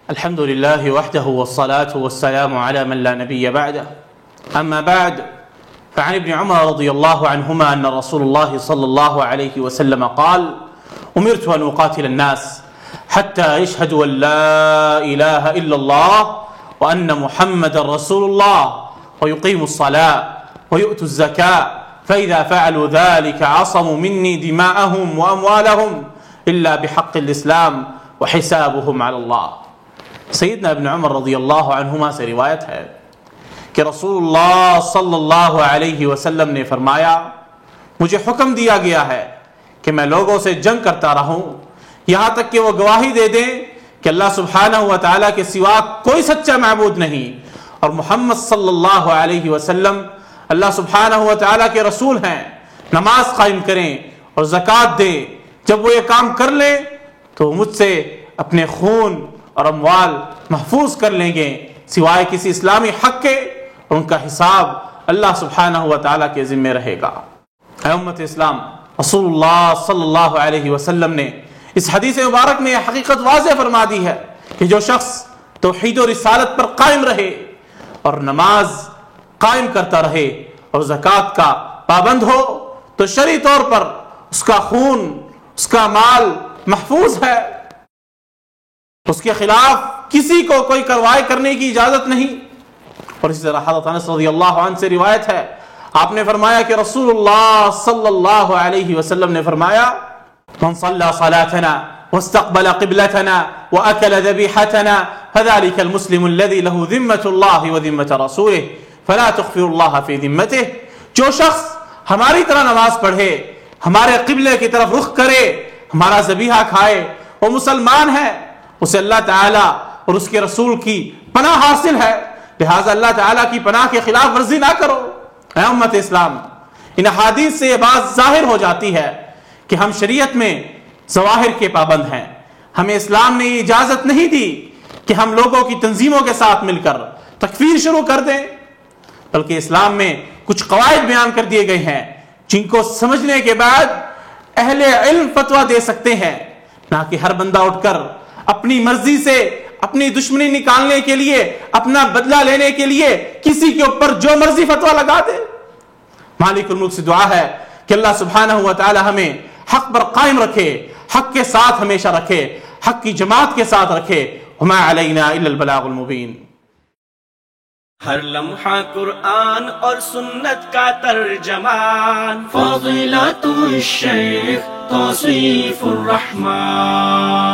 الحمد لله وحده والصلاة والسلام على من لا نبي بعده. أما بعد، فعن ابن عمر رضي الله عنهما أن رسول الله صلى الله عليه وسلم قال: أمرت أن أقاتل الناس حتى يشهدوا أن لا إله إلا الله وأن محمد رسول الله ويقيموا الصلاة ويؤتوا الزكاة فإذا فعلوا ذلك عصموا مني دماءهم وأموالهم إلا بحق الإسلام وحسابهم على الله. سیدنا ابن عمر رضی اللہ عنہما سے روایت ہے کہ رسول اللہ صلی اللہ علیہ وسلم نے فرمایا: مجھے حکم دیا گیا ہے کہ میں لوگوں سے جنگ کرتا رہوں یہاں تک کہ وہ گواہی دے دیں کہ اللہ سبحانہ و تعالیٰ کے سوا کوئی سچا معبود نہیں اور محمد صلی اللہ علیہ وسلم اللہ سبحانہ و تعالیٰ کے رسول ہیں، نماز قائم کریں اور زکوٰۃ دیں۔ جب وہ یہ کام کر لیں تو مجھ سے اپنے خون اور اموال محفوظ کر لیں گے سوائے کسی اسلامی حق کے، اور ان کا حساب اللہ سبحانہ و تعالیٰ کے ذمہ رہے گا۔ اے امت اسلام، رسول اللہ صلی اللہ علیہ وسلم نے اس حدیث مبارک میں یہ حقیقت واضح فرما دی ہے کہ جو شخص توحید و رسالت پر قائم رہے اور نماز قائم کرتا رہے اور زکوٰۃ کا پابند ہو تو شرعی طور پر اس کا خون، اس کا مال محفوظ ہے، اس کے خلاف کسی کو کوئی کارروائی کرنے کی اجازت نہیں۔ اور اسی طرح حضرت انس رضی اللہ عنہ سے روایت ہے، آپ نے فرمایا کہ رسول اللہ صلی اللہ علیہ وسلم نے فرمایا: من صلى صلاتنا واستقبل قبلتنا وأكل ذبيحتنا فذلك المسلم الذي له ذمة الله وذمة رسوله فلا تخفر الله في ذمته۔ جو شخص ہماری طرح نماز پڑھے، ہمارے قبلے کی طرف رخ کرے، ہمارا ذبیحہ کھائے، وہ مسلمان ہے، اسے اللہ تعالیٰ اور اس کے رسول کی پناہ حاصل ہے، لہٰذا اللہ تعالیٰ کی پناہ کے خلاف ورزی نہ کرو۔ اے امت اسلام، ان احادیث سے یہ بات ظاہر ہو جاتی ہے کہ ہم شریعت میں ظواہر کے پابند ہیں۔ ہمیں اسلام نے یہ اجازت نہیں دی کہ ہم لوگوں کی تنظیموں کے ساتھ مل کر تکفیر شروع کر دیں، بلکہ اسلام میں کچھ قواعد بیان کر دیے گئے ہیں جن کو سمجھنے کے بعد اہل علم فتویٰ دے سکتے ہیں، نہ کہ ہر بندہ اٹھ کر اپنی مرضی سے اپنی دشمنی نکالنے کے لیے، اپنا بدلہ لینے کے لیے کسی کے اوپر جو مرضی فتویٰ لگا دے۔ مالک الملک سے دعا ہے کہ اللہ سبحانہ و تعالی ہمیں حق پر قائم رکھے، حق کے ساتھ ہمیشہ رکھے، حق کی جماعت کے ساتھ رکھے۔ وما علینا الا البلاغ المبین۔ ہر لمحہ قرآن اور سنت کا ترجمان، فضیلت الشیخ توصیف الرحمان۔